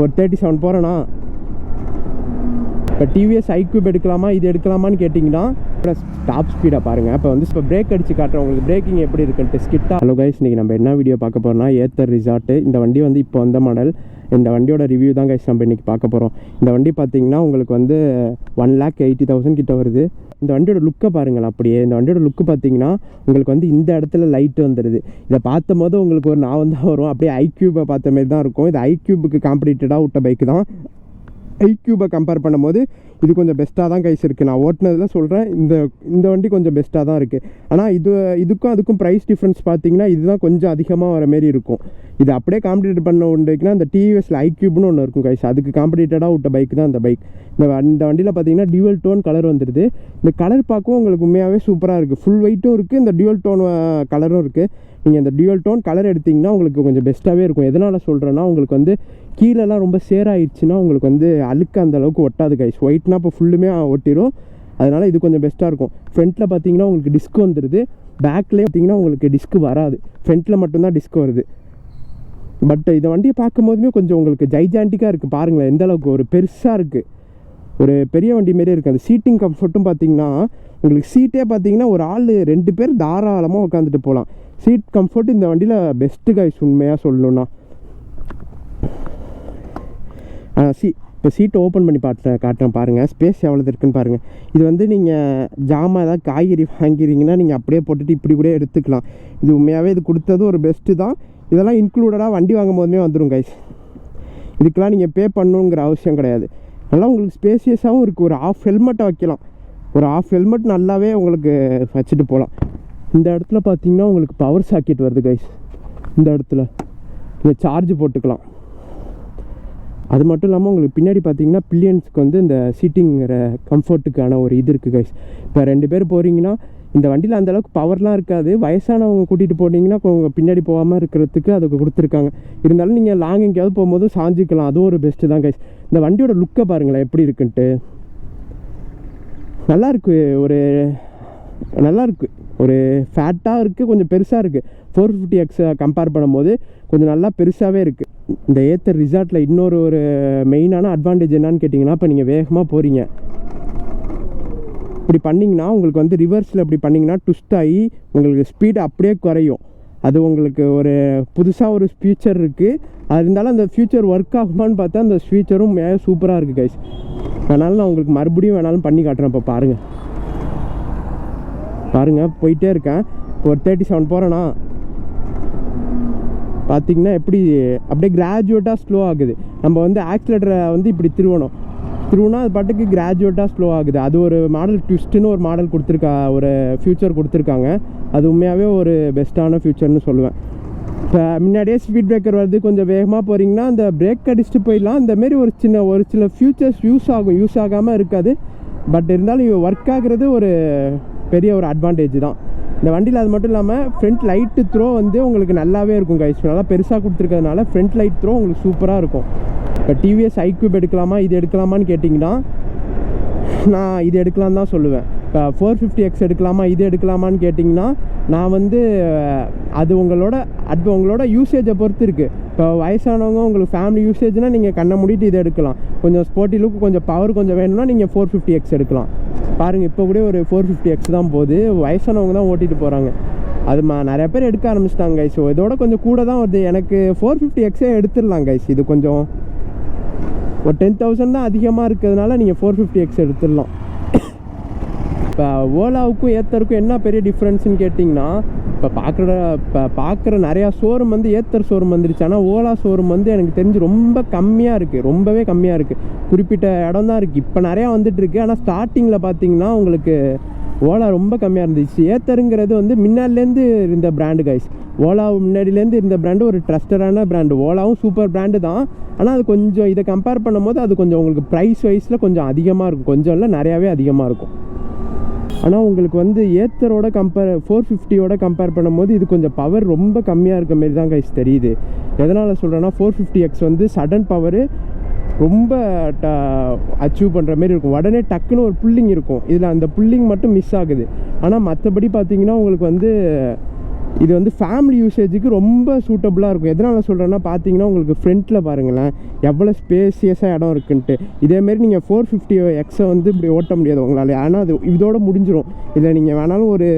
ஒரு 37 போகிறேன்னா இப்போ டிவிஎஸ் ஐக்யூப் எடுக்கலாமா இது எடுக்கலாமான்னு கேட்டிங்கன்னா ப்ளஸ் டாப் ஸ்பீடாக பாருங்கள். இப்போ பிரேக் அடித்து காட்டுறேன் உங்களுக்கு பிரேக்கிங் எப்படி இருக்குன்ட்டு ஸ்கிட்டாக. ஹலோ கைஸ், இன்றைக்கி நம்ம என்ன வீடியோ பார்க்க போகிறோம்னா ஏத்தர் ரிசார்ட்டு. இந்த வண்டி இப்போ வந்த மாடல். இந்த வண்டியோட ரிவ்யூ தான் கைஸ் நம்ம இன்றைக்கி பார்க்க போகிறோம். இந்த வண்டி பார்த்தீங்கன்னா உங்களுக்கு 1,80,000 கிட்ட வருது. இந்த வண்டியோட லுக்கை பாருங்கள். அப்படியே இந்த வண்டியோட லுக்கு பார்த்தீங்கன்னா உங்களுக்கு இந்த இடத்துல லைட்டு வந்துடுது. இதை பார்த்தும் போது உங்களுக்கு ஒரு நான் வரும். அப்படியே ஐக்யூபை பார்த்த மாதிரி தான் இருக்கும். இது ஐக்யூபுக்கு காம்படிட்டடாக விட்ட பைக்கு தான். ஐக்யூபை கம்பேர் பண்ணும்போது இது கொஞ்சம் பெஸ்ட்டாக தான் கைஸ் இருக்குது. நான் ஓட்டினதில் சொல்கிறேன், இந்த வண்டி கொஞ்சம் பெஸ்ட்டாக தான் இருக்குது. ஆனால் இதுக்கும் அதுக்கும் ப்ரைஸ் டிஃப்ரென்ஸ் பார்த்தீங்கன்னா இதுதான் கொஞ்சம் அதிகமாக வர மாரி இருக்கும். இது அப்படியே காம்படிட் பண்ண ஒன்றுக்குன்னா இந்த டிவிஎஸ்ல ஐக்யூப்னு ஒன்று இருக்கும் கைஸ். அதுக்கு காம்படிட்டடாக விட்ட பைக் தான் இந்த பைக். இந்த வண்டியில் பார்த்தீங்கன்னா டியூவல் டோன் கலர் வந்துடுது. இந்த கலர் பார்க்கவும் உங்களுக்கு உண்மையாகவே சூப்பராக இருக்குது. ஃபுல் ஒயிட்டும் இருக்குது, இந்த டியூவல் டோன் கலரும் இருக்குது. நீங்கள் இந்த டியூவல் டோன் கலர் எடுத்திங்கன்னா உங்களுக்கு கொஞ்சம் பெஸ்ட்டாகவே இருக்கும். எதனால் சொல்கிறேன்னா உங்களுக்கு கீழெல்லாம் ரொம்ப சேராயிடுச்சுன்னா உங்களுக்கு அழுக்க அந்த அளவுக்கு ஒட்டாது கைஸ். ஒயிட்னா இப்போ ஃபுல்லுமே ஒட்டிடும். அதனால் இது கொஞ்சம் பெஸ்ட்டாக இருக்கும். ஃப்ரண்ட்டில் பார்த்தீங்கன்னா உங்களுக்கு டிஸ்க் வந்துடுது. பேக்லேயே பார்த்தீங்கன்னா உங்களுக்கு டிஸ்க் வராது. ஃப்ரண்ட்டில் மட்டும்தான் டிஸ்க் வருது. பட் இந்த வண்டியை பார்க்கும்போதுமே கொஞ்சம் உங்களுக்கு ஜைஜாண்டிக்காக இருக்குது. பாருங்களேன் எந்த அளவுக்கு ஒரு பெருசாக இருக்குது. ஒரு பெரிய வண்டி மாரியே இருக்குது. அந்த சீட்டிங் கம்ஃபர்ட்டும் பார்த்தீங்கன்னா உங்களுக்கு சீட்டே பார்த்தீங்கன்னா ஒரு ஆள் 2 பேர் தாராளமாக உட்காந்துட்டு போகலாம். சீட் கம்ஃபர்ட் இந்த வண்டியில் பெஸ்ட்டு கைஸ் உண்மையாக சொல்லணுன்னா. இப்போ சீட்டை ஓப்பன் பண்ணி காட்டுறேன் பாருங்கள். ஸ்பேஸ் எவ்வளோ இருக்குன்னு பாருங்கள். இது நீங்கள் ஜாமான் ஏதாவது காய்கறி வாங்கிறீங்கன்னா நீங்கள் அப்படியே போட்டுட்டு இப்படி கூட எடுத்துக்கலாம். இது உண்மையாகவே இது கொடுத்தது ஒரு பெஸ்ட்டு தான். இதெல்லாம் இன்க்ளூடடாக வண்டி வாங்கும் போதுமே வந்துடும் கைஸ். இதுக்கெலாம் நீங்கள் பே பண்ணணுங்கிற அவசியம் கிடையாது. நல்லா உங்களுக்கு ஸ்பேசியஸாகவும் இருக்குது. ஒரு ஆஃப் ஹெல்மெட்டை வைக்கலாம். ஒரு ஆஃப் ஹெல்மெட் நல்லாவே உங்களுக்கு வச்சுட்டு போகலாம். இந்த இடத்துல பார்த்தீங்கன்னா உங்களுக்கு பவர் சாக்கெட் வருது கைஸ். இந்த இடத்துல நீங்கள் சார்ஜ் போட்டுக்கலாம். அது மட்டும் இல்லாமல் உங்களுக்கு பின்னாடி பார்த்தீங்கன்னா பில்லியன்ஸுக்கு இந்த சீட்டிங்கிற கம்ஃபர்ட்டுக்கான ஒரு இது இருக்குது கைஸ். இப்போ 2 பேர் போகிறீங்கன்னா இந்த வண்டியில் அந்தளவுக்கு பவர்லாம் இருக்காது. வயசானவங்க கூட்டிகிட்டு போனீங்கன்னா உங்கள் பின்னாடி போகாமல் இருக்கிறதுக்கு அதுக்கு கொடுத்துருக்காங்க. இருந்தாலும் நீங்கள் லாங் எங்கேயாவது போகும்போது சாஞ்சிக்கலாம். அதுவும் ஒரு பெஸ்ட்டு தான் கைஸ். இந்த வண்டியோட லுக்கை பாருங்களேன் எப்படி இருக்குன்ட்டு. நல்லாயிருக்கு. நல்லாயிருக்கு. ஒரு ஃபேட்டாக இருக்குது, கொஞ்சம் பெருசாக இருக்குது. 450X கம்பேர் பண்ணும்போது கொஞ்சம் நல்லா பெருசாகவே இருக்குது. இந்த ஏத்தர் ரிசார்ட்டில் இன்னொரு மெயினான அட்வான்டேஜ் என்னன்னு கேட்டிங்கன்னா, இப்போ நீங்கள் வேகமாக போகிறீங்க, இப்படி பண்ணிங்கன்னா உங்களுக்கு ரிவர்ஸில் இப்படி பண்ணிங்கன்னா ட்விஸ்ட் ஆகி உங்களுக்கு ஸ்பீடு அப்படியே குறையும். அது உங்களுக்கு புதுசாக ஒரு ஃபியூச்சர் இருக்குது. அது இருந்தாலும் அந்த ஃபியூச்சர் ஒர்க் ஆகுமான்னு பார்த்தா அந்த ஃபியூச்சரும் சூப்பராக இருக்குது கைஸ். அதனால் நான் உங்களுக்கு மறுபடியும் வேணாலும் பண்ணி காட்டுறேன். இப்போ பாருங்கள் போயிட்டே இருக்கேன். இப்போ ஒரு 37 போகிறேன்னா பார்த்தீங்கன்னா எப்படி அப்படியே கிராஜுவேட்டாக ஸ்லோ ஆகுது. நம்ம ஆக்சிலேட்டரை இப்படி திருவுனா அது பாட்டுக்கு கிராஜுவேட்டாக ஸ்லோ ஆகுது. அது ஒரு மாடல் ட்விஸ்ட்டுன்னு ஒரு மாடல் ஒரு ஃபியூச்சர் கொடுத்துருக்காங்க. அது உண்மையாகவே ஒரு பெஸ்ட்டான ஃபியூச்சர்னு சொல்லுவேன். இப்போ முன்னாடியே ஸ்பீட் பிரேக்கர் வருது, கொஞ்சம் வேகமாக போகிறீங்கன்னா அந்த பிரேக் அடிச்சுட்டு போயிடலாம். இந்தமாரி ஒரு சில ஃபியூச்சர்ஸ் யூஸ் ஆகாமல் இருக்காது. பட் இருந்தாலும் ஒர்க் ஆகுறது ஒரு பெரிய ஒரு அட்வான்டேஜ் தான் இந்த வண்டியில். அது மட்டும் இல்லாமல் ஃப்ரண்ட் லைட்டு த்ரோ உங்களுக்கு நல்லாவே இருக்கும் கைஸ். நல்லா பெருசாக கொடுத்துருக்கிறதுனால ஃப்ரண்ட் லைட் த்ரோ உங்களுக்கு சூப்பராக இருக்கும். இப்போ டிவிஎஸ் ஐக்யூப் எடுக்கலாமா இது எடுக்கலாமான்னு கேட்டிங்கன்னா நான் இது எடுக்கலாம் தான் சொல்லுவேன். இப்போ 450X எடுக்கலாமா இது எடுக்கலாமான்னு கேட்டிங்கன்னா நான் அது உங்களோட யூசேஜை பொறுத்து இருக்குது. இப்போ வயசானவங்க உங்களுக்கு ஃபேமிலி யூசேஜ்னால் நீங்கள் கண்ணை மூடிட்டு இதை எடுக்கலாம். கொஞ்சம் ஸ்போர்ட்டி லுக்கு கொஞ்சம் பவர் கொஞ்சம் வேணும்னா நீங்கள் 450X எடுக்கலாம். பாருங்கள் இப்போ கூட ஒரு 450X தான் போகுது. வயசானவங்க தான் ஓட்டிகிட்டு போகிறாங்க. அது நிறைய பேர் எடுக்க ஆரம்பிச்சிட்டாங்க கைஸ். ஸோ இதோட கொஞ்சம் கூட தான் வருது. எனக்கு 450Xே எடுத்துடலாம் கைஸ். இது கொஞ்சம் ஒரு 10,000 தான் அதிகமாக இருக்கிறதுனால நீங்கள் 450X எடுத்துடலாம். இப்போ ஓலாவுக்கும் ஏத்தருக்கும் என்ன பெரிய டிஃப்ரென்ஸ்னு கேட்டிங்கன்னா, இப்போ பார்க்குற நிறையா ஷோரூம் ஏத்தர் ஷோரூம் வந்துருச்சு. ஆனால் ஓலா ஷோரூம் எனக்கு தெரிஞ்சு ரொம்ப கம்மியாக இருக்குது. ரொம்பவே கம்மியாக இருக்குது. குறிப்பிட்ட இடம் தான் இருக்குது. இப்போ நிறையா வந்துட்டுருக்கு. ஆனால் ஸ்டார்டிங்கில் பார்த்தீங்கன்னா உங்களுக்கு ஓலா ரொம்ப கம்மியாக இருந்துச்சு. ஏத்தருங்கிறது முன்னாடிலேருந்து இருந்த பிராண்டு கைஸ். ஓலா முன்னாடிலேருந்து இருந்த பிராண்டு ஒரு ட்ரஸ்டடான பிராண்டு. ஓலாவும் சூப்பர் பிராண்டு தான். ஆனால் அது கொஞ்சம் இதை கம்பேர் பண்ணும்போது அது கொஞ்சம் உங்களுக்கு ப்ரைஸ் வைஸில் கொஞ்சம் அதிகமாக இருக்கும். கொஞ்சம் இல்லை நிறையாவே அதிகமாக இருக்கும். ஆனால் உங்களுக்கு ஏத்தரோட 450யோட கம்பேர் பண்ணும்போது இது கொஞ்சம் பவர் ரொம்ப கம்மியாக இருக்க மாரி தான் கைஸ் தெரியுது. எதனால் சொல்கிறேன்னா 450X சடன் பவர் ரொம்ப அச்சீவ் பண்ணுற மாரி இருக்கும். உடனே டக்குன்னு ஒரு புல்லிங் இருக்கும். இதில் அந்த புல்லிங் மட்டும் மிஸ் ஆகுது. ஆனால் மற்றபடி பார்த்தீங்கன்னா உங்களுக்கு இது வந்து ஃபேமிலி யூசேஜுக்கு ரொம்ப சூட்டபுளாக இருக்கும். எதனால் சொல்கிறேன்னா பார்த்தீங்கன்னா உங்களுக்கு ஃப்ரண்ட்டில் பாருங்களேன் எவ்வளோ ஸ்பேசியஸாக இடம் இருக்குன்ட்டு. இதேமாரி நீங்கள் 450Xஐ வந்து இப்படி ஓட்ட முடியாது உங்களால், ஆனால் அது இதோட முடிஞ்சிடும். இல்லை நீங்கள் வேணாலும் ஒரு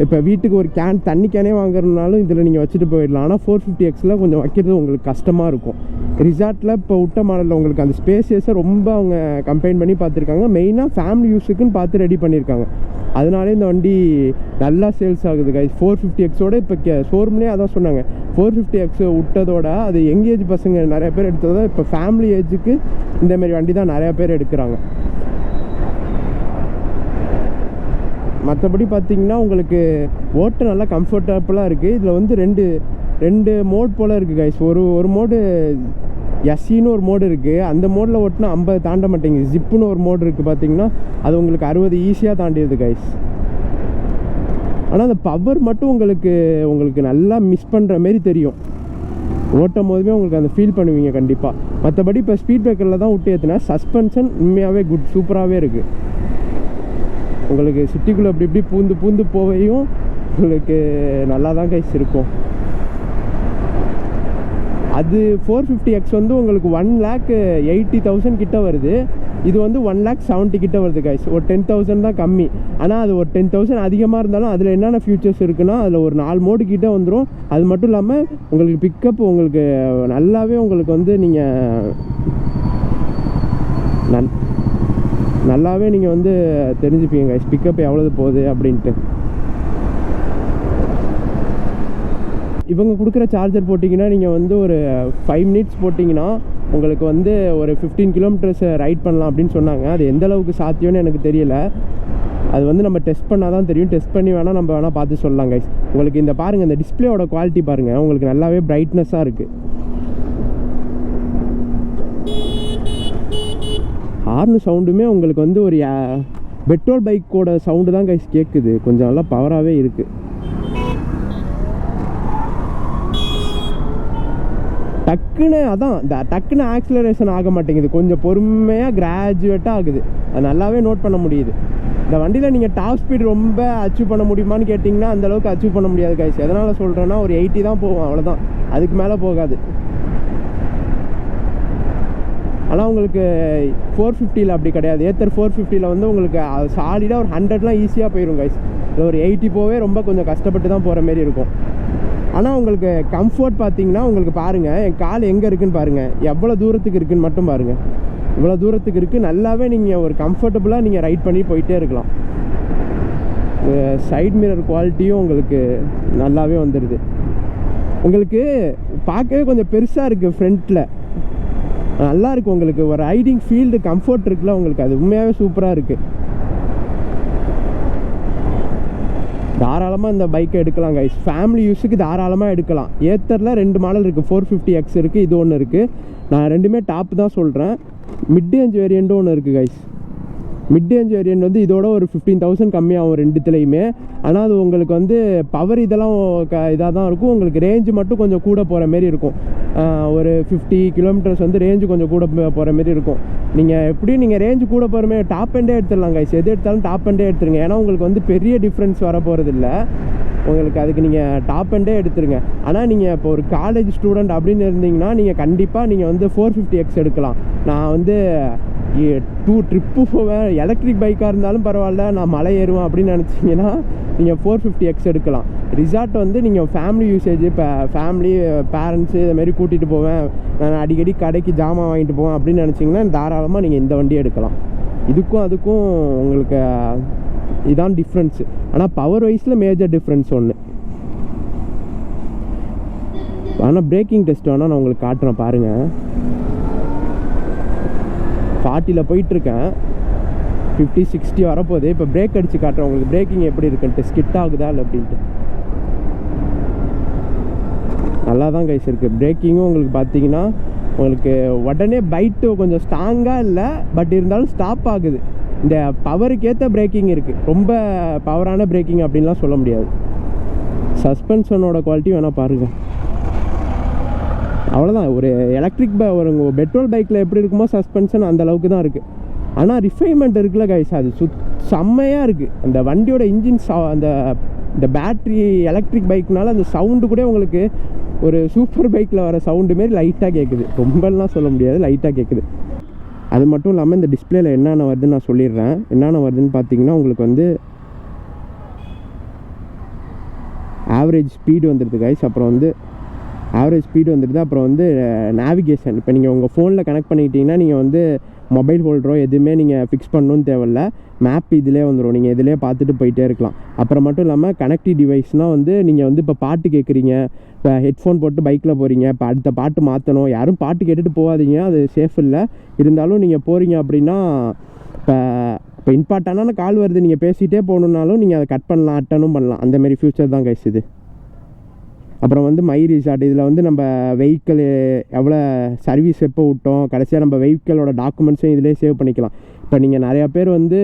இப்போ வீட்டுக்கு ஒரு தண்ணி கேனே வாங்குறதுனாலும் இதில் நீங்கள் வச்சுட்டு போயிடலாம். ஆனால் 450Xயில் கொஞ்சம் வைக்கிறது உங்களுக்கு கஷ்டமாக இருக்கும். ரிசார்ட்டில் இப்போ விட்ட மாடலில் உங்களுக்கு அந்த ஸ்பேசியஸை ரொம்ப அவங்க கம்பைன் பண்ணி பார்த்துருக்காங்க. மெயினாக ஃபேமிலி யூஸுக்குன்னு பார்த்து ரெடி பண்ணியிருக்காங்க. அதனாலே இந்த வண்டி நல்லா சேல்ஸ் ஆகுது கைஸ். 450Xோட இப்போ ஷோரூம்லேயே அதான் சொன்னாங்க, 450X விட்டதோட அது யங் ஏஜ் பசங்க நிறைய பேர் எடுத்ததோட இப்போ ஃபேமிலி ஏஜுக்கு இந்தமாரி வண்டி தான் நிறையா பேர் எடுக்கிறாங்க. மற்றபடி பார்த்திங்கன்னா உங்களுக்கு ஓட்ட நல்லா கம்ஃபர்டபுளாக இருக்குது. இதில் வந்து ரெண்டு மோட் போல் இருக்குது கைஸ். ஒரு மோடு எஸ்சின்னு ஒரு மோடு இருக்குது. அந்த மோடில் ஓட்டினா 50 தாண்ட மாட்டேங்குது. ஜிப்புன்னு ஒரு மோடு இருக்குது பார்த்திங்கன்னா, அது உங்களுக்கு 60 ஈஸியாக தாண்டிடுது கைஸ். ஆனால் அந்த பவர் மட்டும் உங்களுக்கு நல்லா மிஸ் பண்ணுற மாரி தெரியும். ஓட்டும் போதுமே உங்களுக்கு அந்த ஃபீல் பண்ணுவீங்க கண்டிப்பாக. மற்றபடி இப்போ ஸ்பீட் பிரேக்கரில் தான் விட்டு ஏற்றுனா சஸ்பென்ஷன் உண்மையாகவே குட், சூப்பராகவே இருக்குது. உங்களுக்கு சிட்டிக்குள்ளே இப்படி பூந்து போவையும் உங்களுக்கு நல்லா தான் கைஸ் இருக்கும். அது 450X வந்து உங்களுக்கு 1,80,000 கிட்ட வருது. இது வந்து 1,70,000 கிட்ட வருது கைஸ். ஒரு 10,000 தான் கம்மி. ஆனால் அது ஒரு 10,000 அதிகமாக இருந்தாலும் அதில் என்னென்ன ஃபியூச்சர்ஸ் இருக்குன்னா அதில் ஒரு 4 மோடு கிட்ட வந்துடும். அது மட்டும் இல்லாமல் உங்களுக்கு பிக்கப் உங்களுக்கு நல்லாவே உங்களுக்கு வந்து நல்லாவே நீங்கள் வந்து தெரிஞ்சுப்பீங்க கைஸ் பிக்கப் எவ்வளவு போகுது அப்படின்ட்டு. இவங்க கொடுக்குற சார்ஜர் போட்டிங்கன்னா நீங்கள் வந்து ஒரு 5 மினிட்ஸ் போட்டிங்கன்னா உங்களுக்கு வந்து ஒரு 15 கிலோமீட்டர்ஸ் ரைட் பண்ணலாம் அப்படின்னு சொன்னாங்க. அது எந்த அளவுக்கு சாத்தியம்னு எனக்கு தெரியல. அது வந்து நம்ம டெஸ்ட் பண்ணால் தான் தெரியும். டெஸ்ட் பண்ணி நம்ம வேணால் பார்த்து சொல்லலாம் கைஸ். உங்களுக்கு இந்த பாருங்கள், இந்த டிஸ்பிளேயோட குவாலிட்டி பாருங்கள், உங்களுக்கு நல்லாவே பிரைட்னஸாக இருக்குது. ஹார்னு சவுண்டுமே உங்களுக்கு வந்து ஒரு பெட்ரோல் பைக்கோட சவுண்டு தான் கைஸ் கேட்குது. கொஞ்சம் நல்லா பவராகவே இருக்குது. டக்குன்னு ஆக்சிலரேஷன் ஆக மாட்டேங்குது. கொஞ்சம் பொறுமையாக கிராஜுவேட்டாக ஆகுது. அது நல்லாவே நோட் பண்ண முடியுது. இந்த வண்டியில் நீங்கள் டாப் ஸ்பீட் ரொம்ப அச்சீவ் பண்ண முடியுமான்னு கேட்டிங்கன்னா அந்தளவுக்கு அச்சீவ் பண்ண முடியாது கைஸ். எதனால் சொல்கிறேன்னா ஒரு 80 தான் போகும், அவ்வளோதான். அதுக்கு மேலே போகாது. ஆனால் உங்களுக்கு 450ல் அப்படி கிடையாது. ஏத்தர் 450ல் வந்து உங்களுக்கு சாலிடாக ஒரு 100லாம் ஈஸியாக போயிடும் கைஸ். இல்லை ஒரு 80 போவே ரொம்ப கொஞ்சம் கஷ்டப்பட்டு தான் போகிற மாரி இருக்கும். ஆனால் உங்களுக்கு கம்ஃபர்ட் பார்த்தீங்கன்னா உங்களுக்கு பாருங்கள், என் கால் எங்கே இருக்குதுன்னு பாருங்கள், எவ்வளோ தூரத்துக்கு இருக்குதுன்னு மட்டும் பாருங்கள். இவ்வளோ தூரத்துக்கு இருக்குது. நல்லாவே நீங்கள் ஒரு கம்ஃபர்டபுளாக நீங்கள் ரைட் பண்ணி போயிட்டே இருக்கலாம். சைட் மிரர் குவாலிட்டியும் உங்களுக்கு நல்லாவே வந்துடுது. உங்களுக்கு பார்க்கவே கொஞ்சம் பெருசாக இருக்குது ஃப்ரண்ட்டில், நல்லா இருக்குது. உங்களுக்கு ஒரு ரைடிங் ஃபீல்டு கம்ஃபர்ட் இருக்குல்ல உங்களுக்கு, அது உண்மையாகவே சூப்பராக இருக்குது. தாராளமாக இந்த பைக்கை எடுக்கலாம் கைஸ். ஃபேமிலி யூஸுக்கு தாராளமாக எடுக்கலாம். ஏத்தரில் 2 மாடல் இருக்குது, 450X இருக்குது, இது ஒன்று இருக்குது. நான் ரெண்டுமே டாப் தான் சொல்கிறேன். மிட் ரேஞ்ச் வேரியண்ட்டும் ஒன்று இருக்குது கைஸ். மிட் ரேஞ்ச் வேரியண்ட் வந்து இதோட ஒரு 15,000 கம்மியாகும் ரெண்டுத்துலேயுமே. ஆனால் அது உங்களுக்கு வந்து பவர் இதெல்லாம் இதாக தான் இருக்கும். உங்களுக்கு ரேஞ்சு மட்டும் கொஞ்சம் கூட போகிற மாரி இருக்கும். ஒரு 50 கிலோமீட்டர்ஸ் வந்து ரேஞ்சு கொஞ்சம் கூட போகிற மாரி இருக்கும். நீங்கள் ரேஞ்சு கூட போகிற மாரி டாப் எண்டே எடுத்துடலாம் கைஸ். எது எடுத்தாலும் டாப் எண்டே எடுத்துருங்க. ஏன்னா உங்களுக்கு வந்து பெரிய டிஃப்ரென்ஸ் வர போகிறது இல்லை உங்களுக்கு. அதுக்கு நீங்கள் டாப் எண்டே எடுத்துருங்க. ஆனால் நீங்கள் இப்போ ஒரு காலேஜ் ஸ்டூடெண்ட் அப்படின்னு இருந்தீங்கன்னா நீங்கள் கண்டிப்பாக நீங்கள் வந்து 450X எடுக்கலாம். நான் வந்து 2 ட்ரிப்பு போவேன், எலக்ட்ரிக் பைக்காக இருந்தாலும் பரவாயில்ல, நான் மலை ஏறுவேன் அப்படின்னு நினச்சிங்கன்னா நீங்கள் 450X எடுக்கலாம். ரிசார்ட் வந்து நீங்கள் ஃபேமிலி யூசேஜ், இப்போ ஃபேமிலி பேரண்ட்ஸு இதுமாரி கூட்டிகிட்டு போவேன், நான் அடிக்கடி கடைக்கு ஜாமான் வாங்கிட்டு போவேன் அப்படின்னு நினச்சிங்கன்னா தாராளமாக நீங்கள் இந்த வண்டியை எடுக்கலாம். அதுக்கும் உங்களுக்கு இதான் டிஃப்ரென்ஸு. ஆனால் பவர் வைஸில் மேஜர் டிஃப்ரென்ஸ் ஒன்று. ஆனால் பிரேக்கிங் டெஸ்ட் வேணால் நான் உங்களுக்கு காட்டுறேன் பாருங்கள். 40ல் போயிட்டுருக்கேன், 50, 60 வரப்போகுது. இப்போ பிரேக் அடித்து காட்டுறேன் உங்களுக்கு பிரேக்கிங் எப்படி இருக்குன்ட்டு, ஸ்கிட் ஆகுதா இல்லை அப்படின்ட்டு. நல்லா தான் கைஸ் இருக்குது. பிரேக்கிங்கும் உங்களுக்கு பார்த்தீங்கன்னா உங்களுக்கு உடனே பைட்டு கொஞ்சம் ஸ்ட்ராங்காக இல்லை, பட் இருந்தாலும் ஸ்டாப் ஆகுது. இந்த பவருக்கு ஏற்ற பிரேக்கிங் இருக்குது. ரொம்ப பவரான பிரேக்கிங் அப்படின்லாம் சொல்ல முடியாது. சஸ்பென்ஷனோட குவாலிட்டி வேணால் பாருங்கள். அவ்வளோதான். ஒரு எலக்ட்ரிக் ஒரு பெட்ரோல் பைக்கில் எப்படி இருக்குமோ சஸ்பென்ஷன் அந்த அளவுக்கு தான் இருக்குது. ஆனால் ரிஃபைன்மெண்ட் இருக்குல்ல கைஸ், அது செம்மையாக இருக்குது. அந்த வண்டியோட இன்ஜின் அந்த இந்த பேட்ரி எலக்ட்ரிக் பைக்னால அந்த சவுண்டு கூட உங்களுக்கு ஒரு சூப்பர் பைக்கில் வர சவுண்டு மாரி லைட்டாக கேட்குது, ரொம்பலாம் சொல்ல முடியாது, லைட்டாக கேட்குது. அது மட்டும் இல்லாமல் இந்த டிஸ்பிளேல என்னென்ன வருதுன்னு நான் சொல்லிடுறேன். என்னென்ன வருதுன்னு பார்த்தீங்கன்னா உங்களுக்கு வந்து ஆவரேஜ் ஸ்பீடு வந்துடுது கைஸ், அப்புறம் வந்து ஆவரேஜ் ஸ்பீடு வந்துடுது, அப்புறம் வந்து நேவிகேஷன். இப்போ நீங்கள் உங்கள் ஃபோனில் கனெக்ட் பண்ணிக்கிட்டிங்கன்னா நீங்கள் வந்து மொபைல் ஹோல்டரோ எதுவுமே நீங்கள் ஃபிக்ஸ் பண்ணணும்னு தேவையில்ல, மேப் இதிலே வந்துடும், நீங்கள் இதிலே பார்த்துட்டு போயிட்டே இருக்கலாம். அப்புறம் மட்டும் இல்லாமல் கனெக்டிவ் டிவைஸ்னால் வந்து நீங்கள் வந்து இப்போ பாட்டு கேட்குறீங்க, இப்போ ஹெட்ஃபோன் போட்டு பைக்கில் போகிறீங்க, இப்போ அடுத்த பாட்டு மாற்றணும், யாரும் பாட்டு கேட்டுட்டு போகாதீங்க, அது சேஃப் இல்லை. இருந்தாலும் நீங்கள் போகிறீங்க அப்படின்னா இப்போ இம்பார்ட்டண்டான கால் வருது, நீங்கள் பேசிகிட்டே போகணுன்னாலும் நீங்கள் அதை கட் பண்ணலாம், அட்டனும் பண்ணலாம். அந்தமாரி ஃபியூச்சர் தான் கைஸ் இது. அப்புறம் வந்து மை ரிசார்ட், இதில் வந்து நம்ம வெஹிக்கிள் எவ்வளோ சர்வீஸ் எப்போ விட்டோம், கடைசியாக நம்ம வெஹிக்கிளோட டாக்குமெண்ட்ஸும் இதிலே சேவ் பண்ணிக்கலாம். இப்போ நீங்கள் நிறையா பேர் வந்து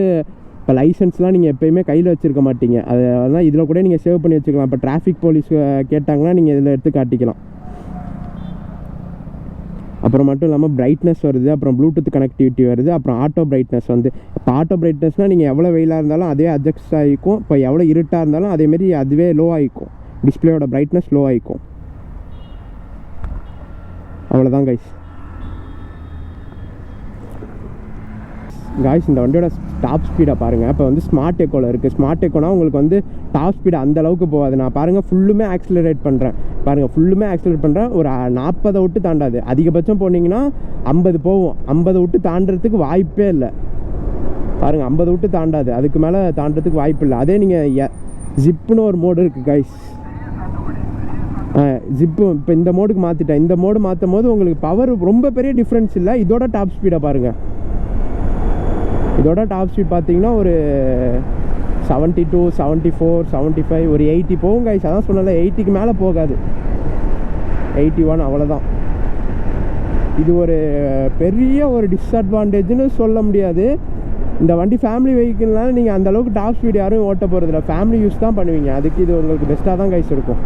இப்போ லைசன்ஸ்லாம் நீங்கள் எப்போயுமே கையில் வச்சுருக்க மாட்டீங்க, அதெல்லாம் இதில் கூட நீங்கள் சேவ் பண்ணி வச்சுக்கலாம். இப்போ டிராஃபிக் போலீஸ் கேட்டாங்கன்னா நீங்கள் இதில் எடுத்து காட்டிக்கலாம். அப்புறம் மட்டும் இல்லாமல் பிரைட்னஸ் வருது, அப்புறம் ப்ளூடூத் கனெக்டிவிட்டி வருது, அப்புறம் ஆட்டோ பிரைட்னஸ் வந்து இப்போ ஆட்டோ பிரைட்னஸ்னால் நீங்கள் எவ்வளோ வெயிலாக இருந்தாலும் அதே அட்ஜஸ்ட் ஆகிக்கும், இப்போ எவ்வளோ இருட்டாக இருந்தாலும் அதேமாரி அதுவே லோ ஆகிக்கும், டிஸ்பிளேயோட பிரைட்னஸ் லோ ஆகிக்கும். அவ்வளோதான் கைஸ். இந்த வண்டியோட டாப் ஸ்பீடை பாருங்கள். இப்போ வந்து ஸ்மார்ட் எக்கோவில் இருக்குது. ஸ்மார்ட் எக்கோனா உங்களுக்கு வந்து டாப் ஸ்பீடு அந்த அளவுக்கு போகாது. நான் பாருங்கள் ஃபுல்லுமே ஆக்சிலரேட் பண்ணுறேன், பாருங்கள் ஃபுல்லுமே ஆக்சிலரேட் பண்ணுறேன். ஒரு 40 விட்டு தாண்டாது, அதிகபட்சம் போனீங்கன்னா 50 போகும். 50 விட்டு தாண்டறதுக்கு வாய்ப்பே இல்லை. பாருங்கள் 50 விட்டு தாண்டாது, அதுக்கு மேலே தாண்டறதுக்கு வாய்ப்பு இல்லை. அதே நீங்கள் ஜிப்புன்னு ஒரு மோடு இருக்குது கைஸ், ஜிப்பு இப்போ இந்த மோடுக்கு மாற்றிட்டேன். இந்த மோடு மாற்றும் போது உங்களுக்கு பவர் ரொம்ப பெரிய டிஃப்ரென்ஸ் இல்லை. இதோட டாப் ஸ்பீடை பாருங்கள், இதோட டாப் ஸ்பீட் பார்த்தீங்கன்னா ஒரு 72, 74, 75, ஒரு 80 போகும் கைஸ். அதான் சொன்னல 80க்கு மேலே போகாது, 81 அவ்வளோதான். இது ஒரு பெரிய ஒரு டிஸ்அட்வான்டேஜ்னு சொல்ல முடியாது. இந்த வண்டி ஃபேமிலி வெஹிக்கிள்னால நீங்கள் அந்தளவுக்கு டாப் ஸ்பீட் யாரும் ஓட்ட போகிறதில்ல, ஃபேமிலி யூஸ் தான் பண்ணுவீங்க. அதுக்கு இது உங்களுக்கு பெஸ்ட்டாக தான் கைஸ் இருக்கும்.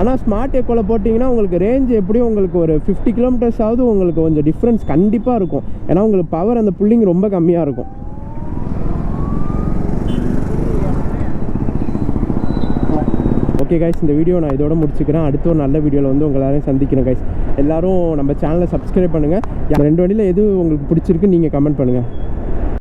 ஆனால் ஸ்மார்ட் எக்கோவில் போட்டிங்கன்னா உங்களுக்கு ரேஞ்ச் எப்படியும் உங்களுக்கு ஒரு 50 கிலோமீட்டர்ஸாவது உங்களுக்கு கொஞ்சம் டிஃப்ரென்ஸ் கண்டிப்பாக இருக்கும். ஏன்னா உங்களுக்கு பவர் அந்த புல்லிங் ரொம்ப கம்மியாக இருக்கும். ஓகே கைஸ், இந்த வீடியோ நான் இதோட முடிச்சுக்கிறேன். அடுத்த ஒரு நல்ல வீடியோவில் வந்து உங்கள் எல்லாரையும் சந்திக்கிறேன் கைஸ். எல்லோரும் நம்ம சேனலை சப்ஸ்கிரைப் பண்ணுங்கள். 2 வண்டியில் எது உங்களுக்கு பிடிச்சிருக்கு நீங்கள் கமெண்ட் பண்ணுங்கள்.